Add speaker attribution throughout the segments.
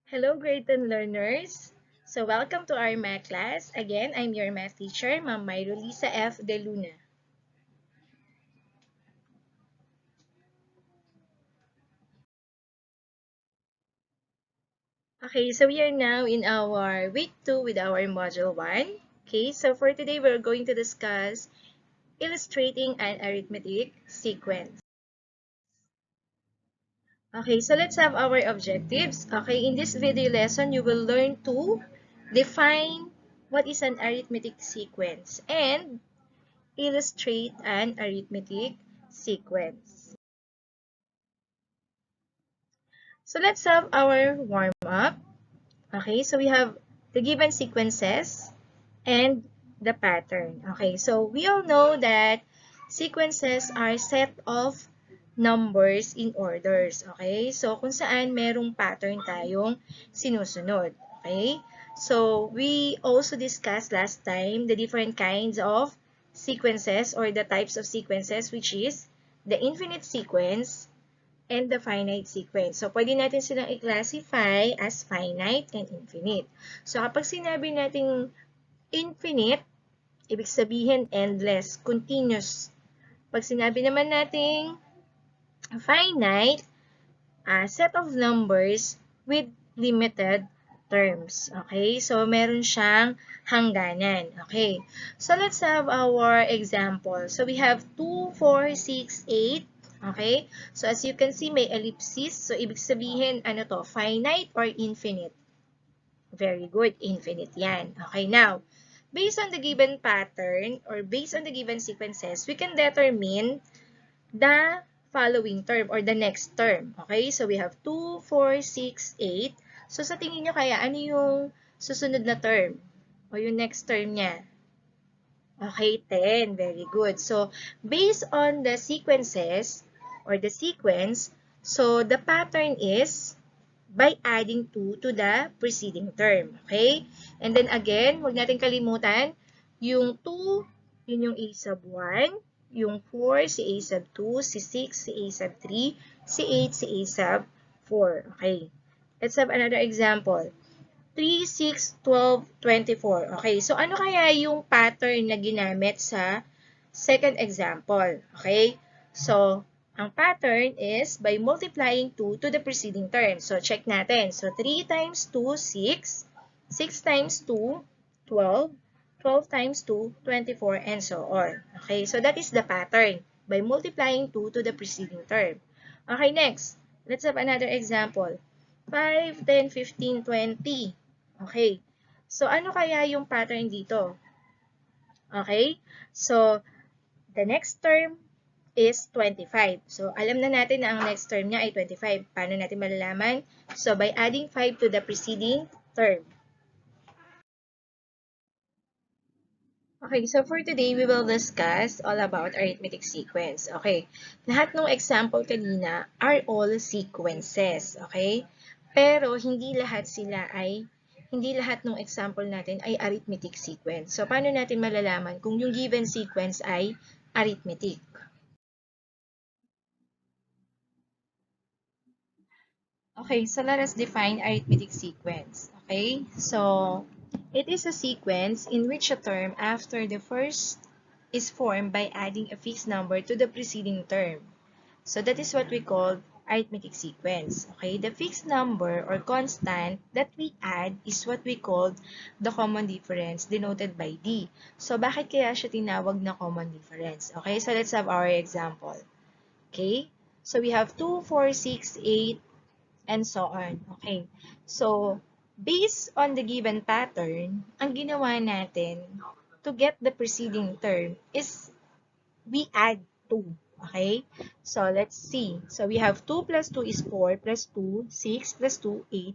Speaker 1: Hello, grade 10 learners! So, welcome to our math class. Again, I'm your math teacher, Ma'am Myrulisa F. De Luna. Okay, so we are now in our week 2 with our module 1. Okay, so for today, we're going to discuss illustrating an arithmetic sequence. Okay, so let's have our objectives. Okay, in this video lesson, you will learn to define what is an arithmetic sequence and illustrate an arithmetic sequence. So let's have our warm-up. Okay, so we have the given sequences and the pattern. Okay, so we all know that sequences are set of numbers in orders. Okay, so kung saan merong pattern tayong sinusunod. Okay, so we also discussed last time the different kinds of sequences or the types of sequences, which is the infinite sequence and the finite sequence. So, pwede natin silang i-classify as finite and infinite. So, kapag sinabi nating infinite, ibig sabihin endless, continuous. Pag sinabi naman nating finite, set of numbers with limited terms. Okay? So, meron siyang hangganan. Okay? So, let's have our example. So, we have 2, 4, 6, 8. Okay? So, as you can see, may ellipsis. So, ibig sabihin, ano to? Finite or infinite? Very good. Infinite yan. Okay, now, based on the given pattern or based on the given sequences, we can determine the following term or the next term. Okay? So, we have 2, 4, 6, 8. So, sa tingin nyo kaya, ano yung susunod na term? O yung next term niya? Okay, 10. Very good. So, based on the sequences or the sequence, so the pattern is by adding 2 to the preceding term. Okay? And then again, huwag natin kalimutan, yung 2, yun yung a sub 1, yung 4, si a sub 2, si 6, si a sub 3, si 8, si a sub 4. Okay. Let's have another example. 3, 6, 12, 24. Okay, so ano kaya yung pattern na ginamit sa second example? Okay, so ang pattern is by multiplying 2 to the preceding term. So check natin. So 3 times 2, 6. 6 times 2, 12. 12 times 2, 24, and so on. Okay, so that is the pattern by multiplying 2 to the preceding term. Okay, next. Let's have another example. 5, 10, 15, 20. Okay. So, ano kaya yung pattern dito? Okay? So, the next term is 25. So, alam na natin na ang next term niya ay 25. Paano natin malalaman? So, by adding 5 to the preceding term. Okay, so for today, we will discuss all about arithmetic sequence. Okay, lahat ng example kanina are all sequences. Okay, pero hindi lahat ng example natin ay arithmetic sequence. So, paano natin malalaman kung yung given sequence ay arithmetic? Okay, so let us define arithmetic sequence. Okay, so it is a sequence in which a term after the first is formed by adding a fixed number to the preceding term. So that is what we call arithmetic sequence. Okay, the fixed number or constant that we add is what we call the common difference denoted by D. So bakit kaya siya tinawag na common difference? Okay, so let's have our example. Okay, so we have 2, 4, 6, 8, and so on. Okay. So, based on the given pattern, ang ginawa natin to get the preceding term is we add 2. Okay? So, let's see. So, we have 2 plus 2 is 4 plus 2, 6 plus 2, 8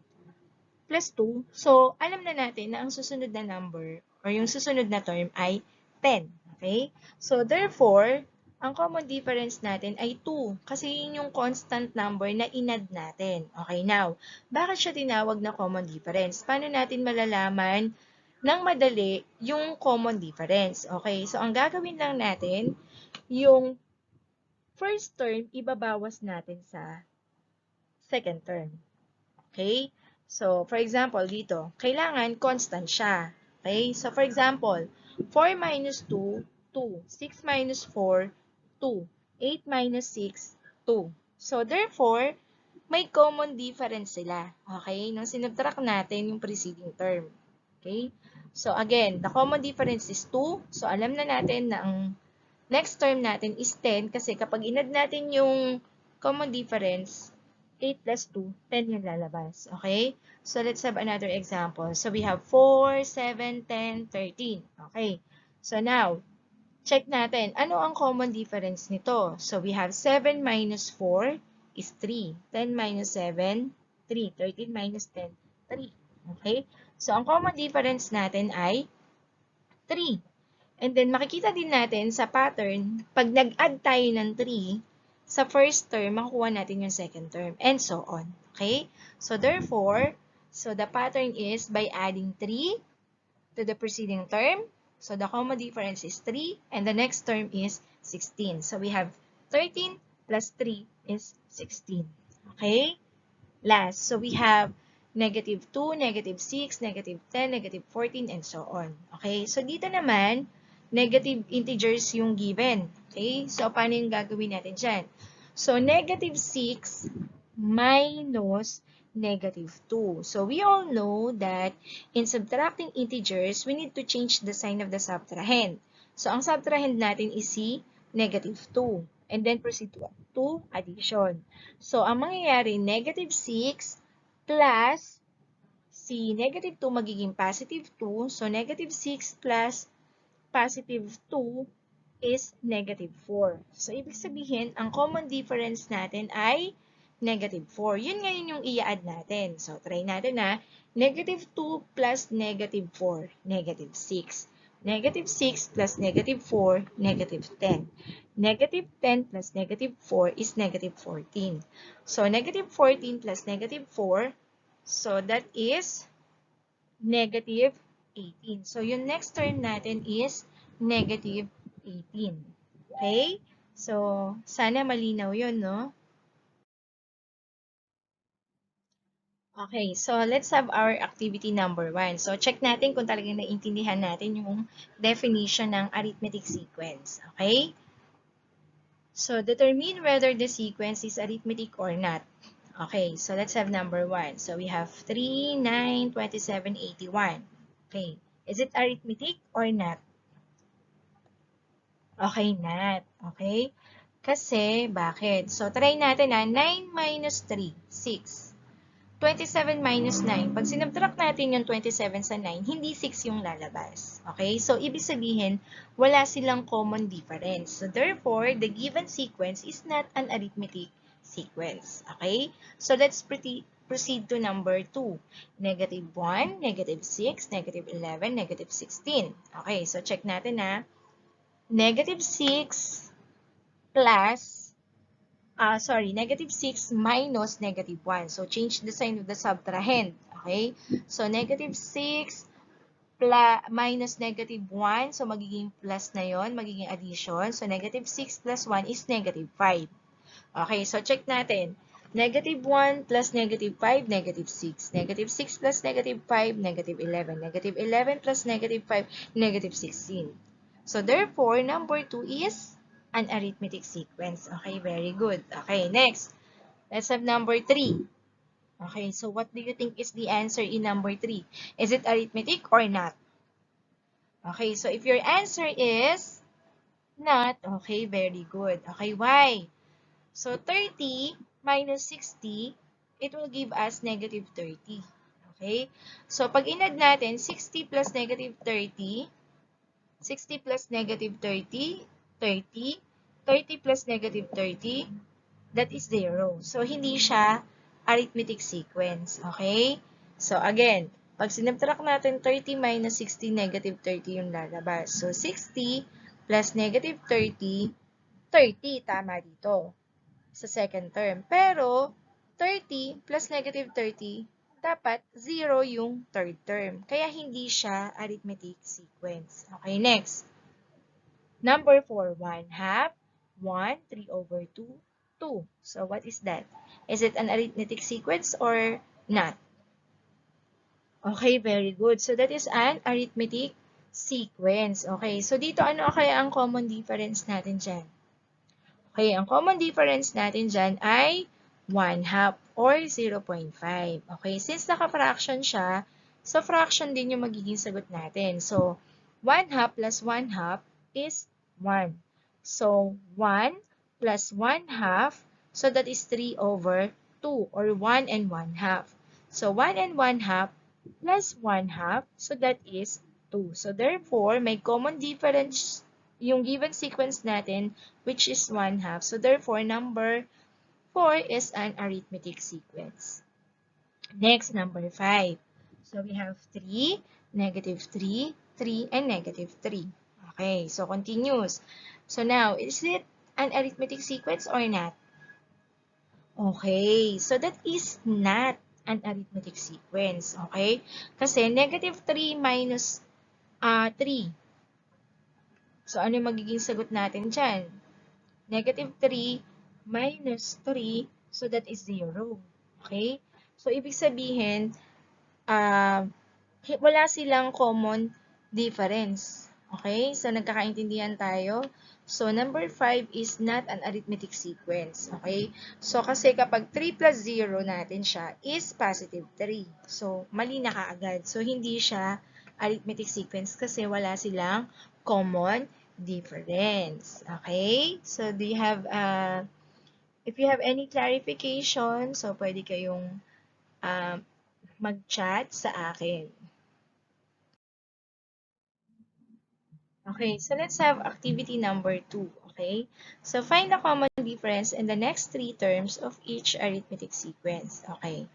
Speaker 1: plus 2. So, alam na natin na ang susunod na number or yung susunod na term ay 10. Okay? So, therefore, ang common difference natin ay 2 kasi yun yung constant number na inad natin. Okay, now, bakit siya tinawag na common difference? Paano natin malalaman ng madali yung common difference? Okay, so ang gagawin lang natin, yung first term, ibabawas natin sa second term. Okay? So, for example, dito, kailangan constant siya. Okay? So, for example, 4 minus 2, 2. 6 minus 4, 2. 8 minus 6, 2. So, therefore, may common difference sila. Okay? Nung sinubtract natin yung preceding term. Okay? So, again, the common difference is 2. So, alam na natin na ang next term natin is 10 kasi kapag inad natin yung common difference, 8 plus 2, 10 yung lalabas. Okay? So, let's have another example. So, we have 4, 7, 10, 13. Okay. So, now, check natin. Ano ang common difference nito? So, we have 7 minus 4 is 3. 10 minus 7, 3. 13 minus 10, 3. Okay? So, ang common difference natin ay 3. And then, makikita din natin sa pattern, pag nag-add tayo ng 3, sa first term, makukuha natin yung second term, and so on. Okay? So, therefore, so the pattern is by adding 3 to the preceding term. So, the common difference is 3, and the next term is 16. So, we have 13 plus 3 is 16. Okay? Last, so we have negative 2, negative 6, negative 10, negative 14, and so on. Okay? So, dito naman, negative integers yung given. Okay? So, paano yung gagawin natin dyan? So, negative 6 minus negative 2. So, we all know that in subtracting integers, we need to change the sign of the subtrahend. So, ang subtrahend natin is si negative 2. And then proceed to addition. So, ang mangyayari, negative 6 plus si negative 2 magiging positive 2. So, negative 6 plus positive 2 is negative 4. So, ibig sabihin, ang common difference natin ay negative 4. Yun ngayon yung i-add natin. So, try natin na negative 2 plus negative 4, negative 6. Negative 6 plus negative 4, negative 10. Negative 10 plus negative 4 is negative 14. So, negative 14 plus negative 4, so that is negative 18. So, yung next term natin is negative 18. Okay? So, sana malinaw yun, no? Okay, so let's have our activity number 1. So, check natin kung talagang naiintindihan natin yung definition ng arithmetic sequence. Okay? So, determine whether the sequence is arithmetic or not. Okay, so let's have number 1. So, we have 3, 9, 27, 81. Okay, is it arithmetic or not? Okay, not. Okay? Kasi, bakit? So, try natin na 9 minus 3, 6. 27 minus 9. Pag sinubtract natin yung 27 sa 9, hindi 6 yung lalabas. Okay? So, ibig sabihin, wala silang common difference. So, therefore, the given sequence is not an arithmetic sequence. Okay? So, let's proceed to number 2. Negative 1, negative 6, negative 11, negative 16. Okay, so check natin na. Negative 6 plus negative 6 minus negative 1. So, change the sign of the subtrahend. Okay? So, negative 6 minus negative 1. So, magiging plus na yon, magiging addition. So, negative 6 plus 1 is negative 5. Okay, so check natin. Negative 1 plus negative 5, negative 6. Negative 6 plus negative 5, negative 11. Negative 11 plus negative 5, negative 16. So, therefore, number 2 is an arithmetic sequence. Okay, very good. Okay, next. Let's have number 3. Okay, so what do you think is the answer in number 3? Is it arithmetic or not? Okay, so if your answer is not, okay, very good. Okay, why? So, 30 minus 60, it will give us negative 30. Okay? So, pag inad natin, 60 plus negative 30, 60 plus negative 30, 30, 30 plus negative 30, that is 0. So, hindi siya arithmetic sequence. Okay? So, again, pag sinubtract natin 30 minus 60, negative 30 yung lalabas. So, 60 plus negative 30, 30, tama dito sa second term. Pero, 30 plus negative 30, dapat 0 yung third term. Kaya hindi siya arithmetic sequence. Okay, next. Number 4, 1 half, 1, 3 over 2, 2. So, what is that? Is it an arithmetic sequence or not? Okay, very good. So that is an arithmetic sequence. Okay, so dito ano kaya ang common difference natin dyan? Okay, ang common difference natin dyan ay 1/2 or 0.5. Okay, since naka-fraction siya, so fraction din yung magiging sagot natin. So, 1/2 plus 1/2 is 1. So, 1 plus 1/2, so that is 3 over 2 or 1 and 1/2. So, 1 and 1/2 plus 1/2, so that is 2. So, therefore, may common difference yung given sequence natin, which is 1/2. So, therefore, number 4 is an arithmetic sequence. Next, number 5. So, we have 3, -3, 3, and -3. Okay, so continuous. So, now, is it an arithmetic sequence or not? Okay, so that is not an arithmetic sequence. Okay? Kasi -3 minus 3. So, ano yung magiging sagot natin dyan? -3 minus 3, so that is 0. Okay? So, ibig sabihin, wala silang common difference. Okay? So, nagkakaintindihan tayo. So, number 5 is not an arithmetic sequence. Okay? So, kasi kapag 3 plus 0 natin siya is positive 3. So, mali na kaagad. So, hindi siya arithmetic sequence kasi wala silang common difference. Okay? So, do you have, if you have any clarification, so pwede kayong mag-chat sa akin. Okay, so let's have activity number 2. Okay, so find the common difference in the next three terms of each arithmetic sequence. Okay,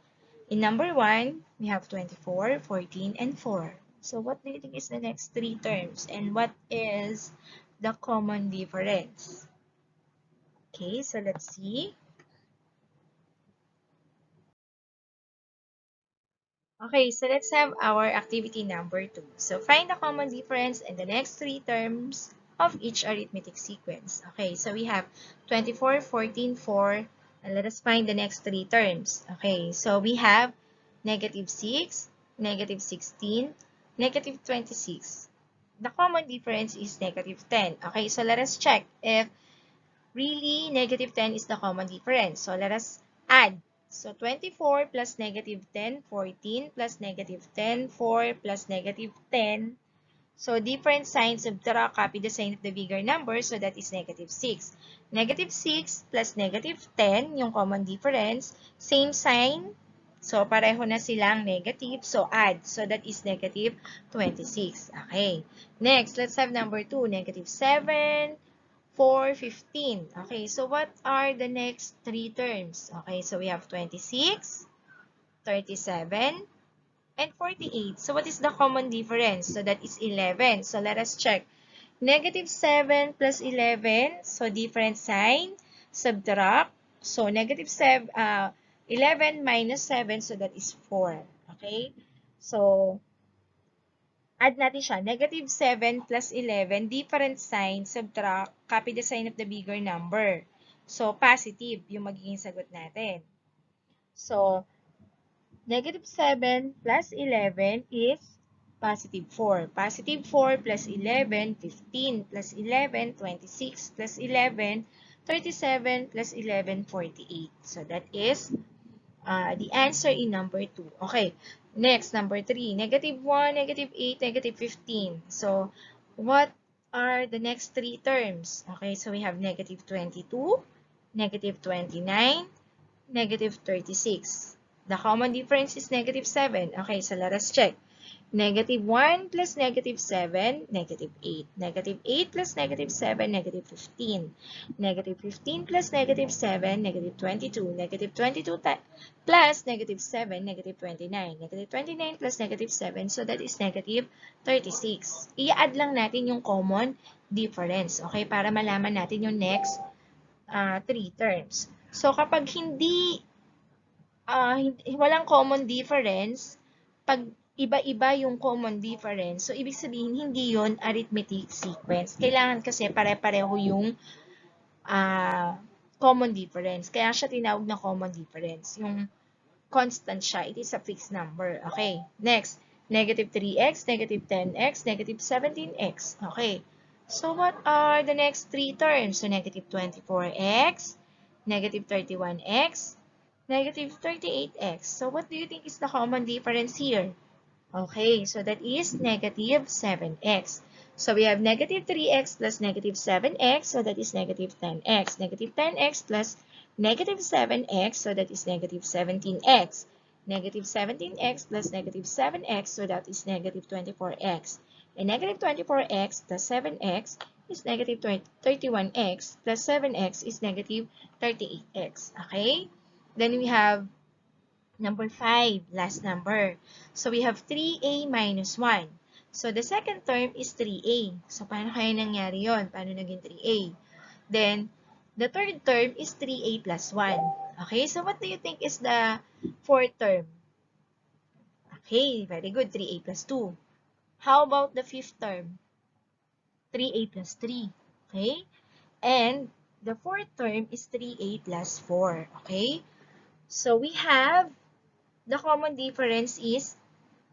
Speaker 1: in number 1, we have 24, 14, and 4. So what do you think is the next three terms and what is the common difference? Okay, so let's see. Okay, so let's have our activity number 2. So find the common difference in the next three terms of each arithmetic sequence. Okay, so we have 24, 14, 4, and let us find the next three terms. Okay, so we have -6, -16, -26. The common difference is -10. Okay, so let us check if really, -10 is the common difference. So, let us add. So, 24 plus -10, 14 plus -10, 4 plus -10. So, different signs subtract, copy the sign of the bigger number, so that is -6. -6 plus -10, yung common difference, same sign. So, pareho na silang negative. So, add. So, that is -26. Okay. Next, let's have number 2, -7, 4, 15. Okay, so what are the next three terms? Okay, so we have 26, 37, and 48. So what is the common difference? So that is 11. So let us check. -7 plus 11, so different sign, subtract. So -7, 11 minus 7, so that is 4. Okay, so add natin siya. -7 plus 11, different sign, subtract, copy the sign of the bigger number. So, positive yung magiging sagot natin. So, -7 plus 11 is positive 4. Positive 4 plus 11, 15 plus 11, 26 plus 11, 37 plus 11, 48. So, that is the answer in number 2. Okay, next, number 3. -1, -8, -15. So, what are the next three terms? Okay, so we have -22, -29, -36. The common difference is -7. Okay, so let us check. -1 plus -7, -8. -8 plus -7, -15. -15 plus -7, -22. -22 plus -7, -29. -29 plus -7, so that is -36. I-add lang natin yung common difference, okay, para malaman natin yung next three terms. So, kapag walang common difference, pag iba-iba yung common difference, so ibig sabihin hindi yon arithmetic sequence. Kailangan kasi pare-pareho yung common difference. Kaya siya tinawag na common difference. Yung constant siya. It is a fixed number. Okay. Next, negative 3x, negative 10x, negative 17x. Okay. So what are the next three terms? So negative 24x, negative 31x, negative 38x. So what do you think is the common difference here? Okay, so that is negative 7x. So we have negative 3x plus negative 7x, so that is negative 10x. Negative 10x plus negative 7x, so that is negative 17x. Negative 17x plus negative 7x, so that is negative 24x. And negative 24x plus 7x is negative 31x plus 7x is negative 38x. Okay? Then we have number 5, last number. So we have 3a minus 1. So the second term is 3a. So paano kaya nangyari yon? Paano naging 3a? Then, the third term is 3a plus 1. Okay, so what do you think is the fourth term? Okay, very good, 3a plus 2. How about the fifth term? 3a plus 3. Okay, and the fourth term is 3a plus 4. Okay, so we have the common difference is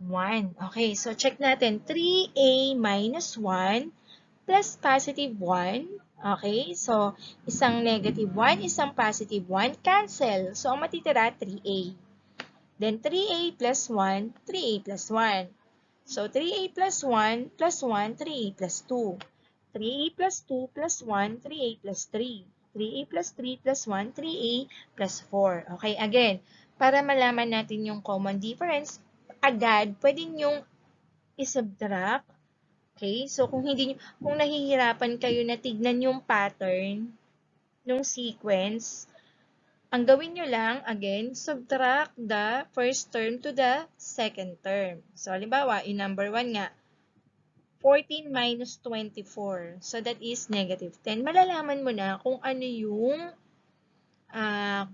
Speaker 1: 1. Okay, so check natin. 3a minus 1 plus positive 1. Okay, so isang negative 1, isang positive 1, cancel. So, ang matitira, 3a. Then, 3a plus 1, 3a plus 1. So, 3a plus 1 plus 1, 3a plus 2. 3a plus 2 plus 1, 3a plus 3. 3a plus 3 plus 1, 3a plus 4. Okay, again, para malaman natin yung common difference, agad, pwede nyong isubtract. Okay, so kung nahihirapan kayo na tignan yung pattern ng sequence, ang gawin nyo lang, again, subtract the first term to the second term. So, halimbawa, in number 1 nga, 14 minus 24. So, that is negative 10. Malalaman mo na kung ano yung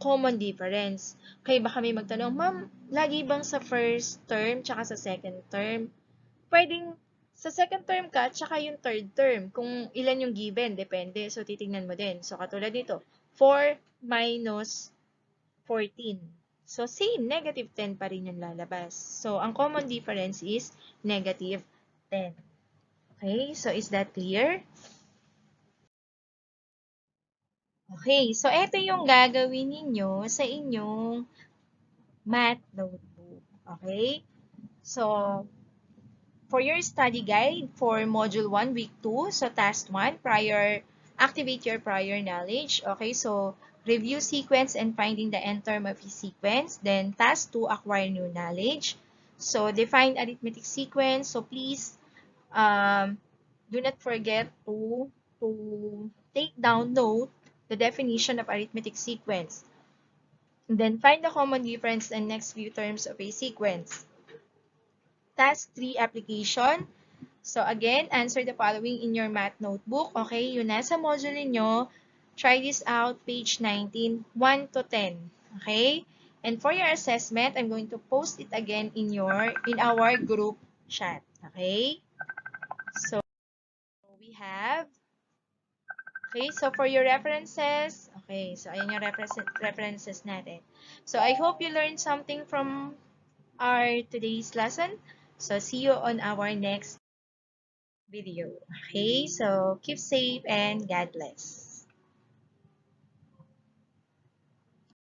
Speaker 1: common difference. Kaya baka may magtanong, ma'am, lagi bang sa first term tsaka sa second term? Pwedeng sa second term ka tsaka yung third term. Kung ilan yung given, depende. So, titingnan mo din. So, katulad dito, 4 minus 14. So, same, negative 10 pa rin yung lalabas. So, ang common difference is negative 10. Okay, so is that clear? Okay, so ito yung gagawin ninyo sa inyong math notebook. Okay? So, for your study guide for Module 1, Week 2, so Task 1, activate your prior knowledge. Okay, so review sequence and finding the end term of a sequence. Then Task 2, acquire new knowledge. So define arithmetic sequence. So please do not forget to take down note the definition of arithmetic sequence. And then find the common difference and next few terms of a sequence. Task 3, application. So again, answer the following in your math notebook. Okay, yun nasa module niyo. Try this out, page 19, 1 to 10. Okay? And for your assessment, I'm going to post it again in our group chat. Okay? So we have, okay, so for your references, okay, so ayan yung references natin. So I hope you learned something from our today's lesson. So see you on our next video. Okay, so keep safe and God bless.